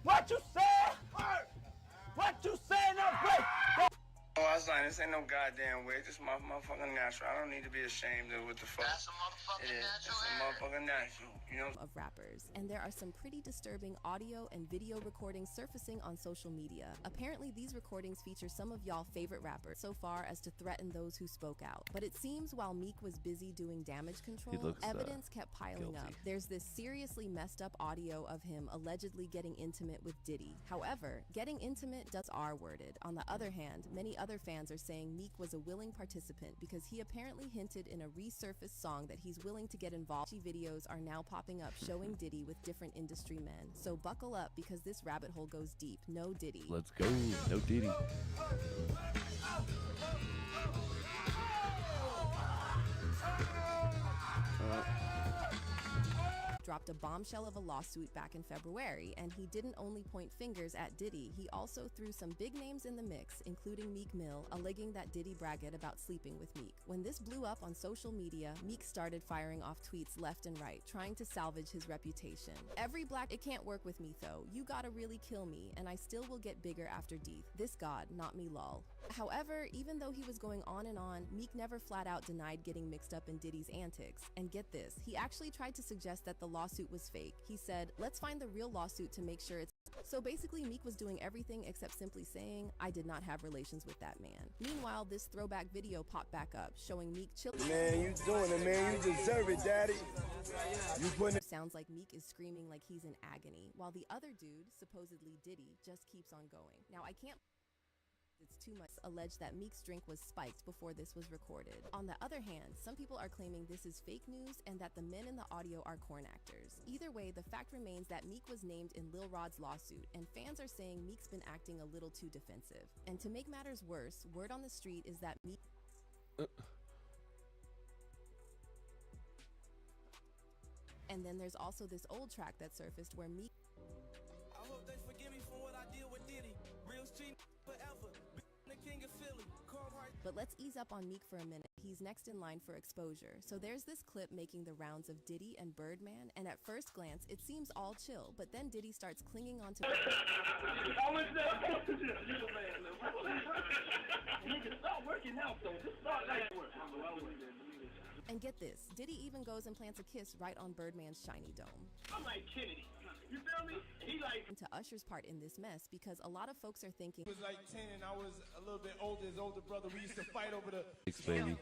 What you say? What you say? Now break. Oh, I was like, this ain't no goddamn way. This motherfucking natural. I don't need to be ashamed of what the fuck. That's a motherfucking natural. It's a motherfucking natural, you know? Of rappers, and there are some pretty disturbing audio and video recordings surfacing on social media. Apparently, these recordings feature some of y'all favorite rappers so far as to threaten those who spoke out. But it seems while Meek was busy doing damage control, evidence kept piling up. There's this seriously messed up audio of him allegedly getting intimate with Diddy. However, getting intimate does R-worded. On the other hand, many other fans are saying Meek was a willing participant because he apparently hinted in a resurfaced song that he's willing to get involved. Videos are now popping up showing Diddy with different industry men. So buckle up because this rabbit hole goes deep. No Diddy. Let's go. No Diddy. Dropped a bombshell of a lawsuit back in February, and he didn't only point fingers at Diddy, he also threw some big names in the mix, including Meek Mill, alleging that Diddy bragged about sleeping with Meek. When this blew up on social media, Meek started firing off tweets left and right, trying to salvage his reputation. Every black, it can't work with me though. You gotta really kill me, and I still will get bigger after Death. This God, not me lol. However, even though he was going on and on, Meek never flat out denied getting mixed up in Diddy's antics. And get this, he actually tried to suggest that the lawsuit was fake. He said, let's find the real lawsuit to make sure it's. So basically, Meek was doing everything except simply saying, I did not have relations with that man. Meanwhile, this throwback video popped back up, showing Meek chilling. Man, you doing it, man. You deserve it, daddy. You putting it. Sounds like Meek is screaming like he's in agony, while the other dude, supposedly Diddy, just keeps on going. Now, I can't. It's too much alleged that Meek's drink was spiked before this was recorded. On the other hand, some people are claiming this is fake news and that the men in the audio are corn actors. Either way, the fact remains that Meek was named in Lil Rod's lawsuit, and fans are saying Meek's been acting a little too defensive. And to make matters worse, word on the street is that Meek... And then there's also this old track that surfaced where Meek... I hope they forgive me for what I did with Diddy. Real street forever. The king of Philly. But let's ease up on Meek for a minute. He's next in line for exposure. So there's this clip making the rounds of Diddy and Birdman, and at first glance, it seems all chill, but then Diddy starts clinging onto... Stop working out, though. Just start that work. And get this, Diddy even goes and plants a kiss right on Birdman's shiny dome. I'm like Kennedy. You feel me? He like... To Usher's part in this mess, because a lot of folks are thinking... He was like 10 and I was a little bit older, his older brother. We used to fight over the... Baby.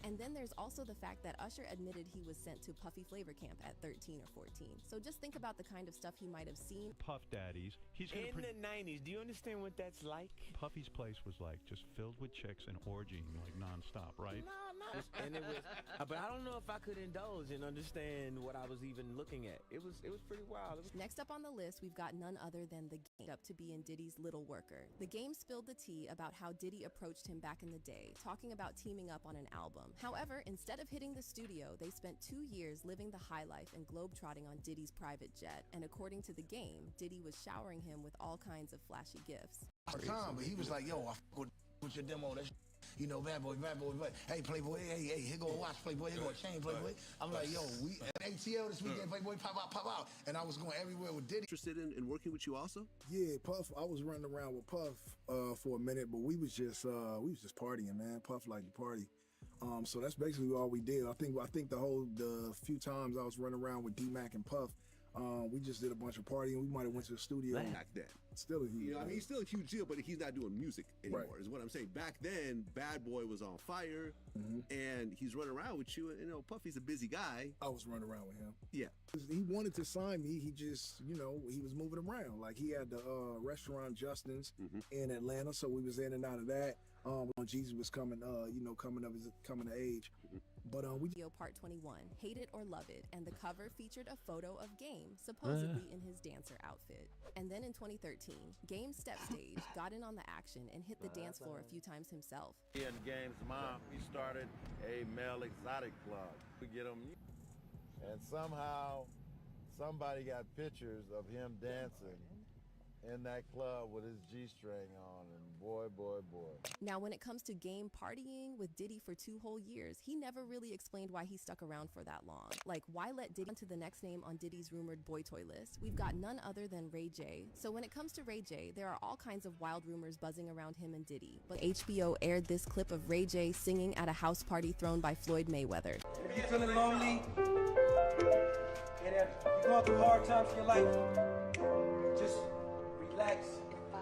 And then there's also the fact that Usher admitted he was sent to Puffy Flavor Camp at 13 or 14. So just think about the kind of stuff he might have seen. Puff Daddies. He's gonna in the 90s. Do you understand what that's like? Puffy's place was like just filled with chicks and orgying like nonstop, right? No. And it was, but I don't know if I could indulge and understand what I was even looking at. It was pretty wild. Next up on the list, we've got none other than The Game, up to be in Diddy's Little Worker. The Game spilled the tea about how Diddy approached him back in the day, talking about teaming up on an album. However, instead of hitting the studio, they spent 2 years living the high life and globetrotting on Diddy's private jet. And according to The Game, Diddy was showering him with all kinds of flashy gifts. Time, but he was like, yo, I with your demo. That's, you know, bad boy. Hey, Playboy, hey, here go a watch, Playboy, here go a chain, Playboy. I'm like, yo, we at ATL this weekend, Playboy, pop out. And I was going everywhere with Diddy. Interested in working with you also? Yeah, Puff. I was running around with Puff for a minute, but we was just partying, man. Puff liked to party. So that's basically all we did. I think the few times I was running around with D-Mac and Puff, we just did a bunch of partying. We might have went to the studio. Back then. Still a huge deal. I mean, he's still a huge deal, but he's not doing music anymore, right. Is what I'm saying. Back then, Bad Boy was on fire, and he's running around with you. And, you know, Puffy's a busy guy. I was running around with him. Yeah. He wanted to sign me. He just, you know, he was moving around. Like, he had the restaurant Justin's in Atlanta, so we was in and out of that. When Jesus was coming, coming of age. But we Video part 21, Hate It or Love It, and the cover featured a photo of Game, supposedly in his dancer outfit. And then in 2013, Game stepped stage, got in on the action, and hit the dance floor a few times himself. He and Game's mom, we started a male exotic club. We get him, and somehow somebody got pictures of him dancing in that club with his G-string on, and boy, boy, boy. Now, when it comes to game partying with Diddy for 2 whole years, he never really explained why he stuck around for that long. Like, why let Diddy onto the next name on Diddy's rumored boy toy list? We've got none other than Ray J. So when it comes to Ray J, there are all kinds of wild rumors buzzing around him and Diddy. But HBO aired this clip of Ray J singing at a house party thrown by Floyd Mayweather. If you're feeling lonely, and if you're going through hard times in your life, just relax.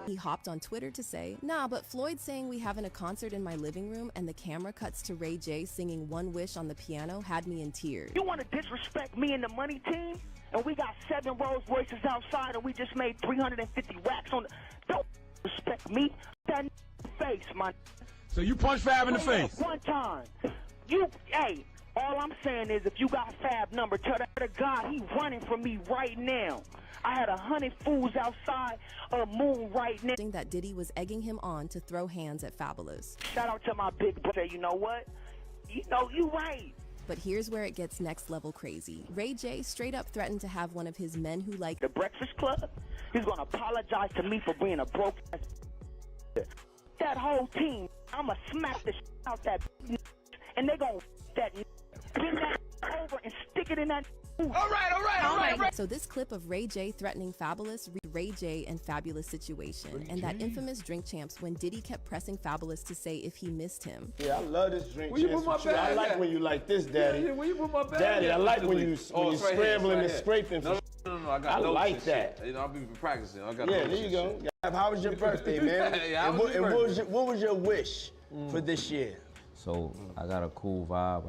He hopped on Twitter to say, nah, but Floyd saying we having a concert in my living room and the camera cuts to Ray J singing One Wish on the piano had me in tears. You want to disrespect me and the money team? And we got 7 Rolls Royces outside and we just made 350 racks on the... Don't respect me. That face, man. So you punch Fab in the face? One time. Hey, all I'm saying is if you got Fab number, tell that to God he running from me right now. I had 100 fools outside of Moon right now. That Diddy was egging him on to throw hands at Fabulous. Shout out to my big brother, you know what? You know, you right. But here's where it gets next level crazy. Ray J straight up threatened to have one of his men who like The Breakfast Club. He's gonna apologize to me for being a broke ass. That whole team, I'ma smack the shit out that and they gonna bend that over and stick it in that. All right. So this clip of Ray J threatening Fabulous, Ray J and Fabulous situation, and that infamous Drink Champs when Diddy kept pressing Fabulous to say if he missed him. Yeah, I love this Drink Where you Champs. put my with you. I bag like at? when you like this, Daddy. Yeah, where you put my bag Daddy, at? I like when you it's right scrambling here, and scraping. No, I got I notes like and that. shit. You know, I've been practicing. I got Yeah, notes there you and go. shit. How was your birthday, man? Yeah, and what was your wish for this year? So I got a cool vibe.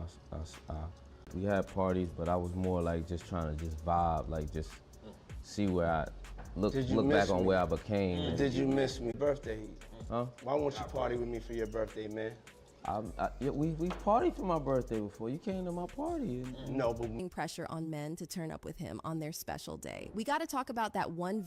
We had parties, but I was more like just trying to just vibe, like just see where I look back on where I became. Did you miss me? Birthday? Huh? Why won't you party with me for your birthday, man? Yeah, we partied for my birthday before. You came to my party. No, but Pressure on men to turn up with him on their special day. We got to talk about that one video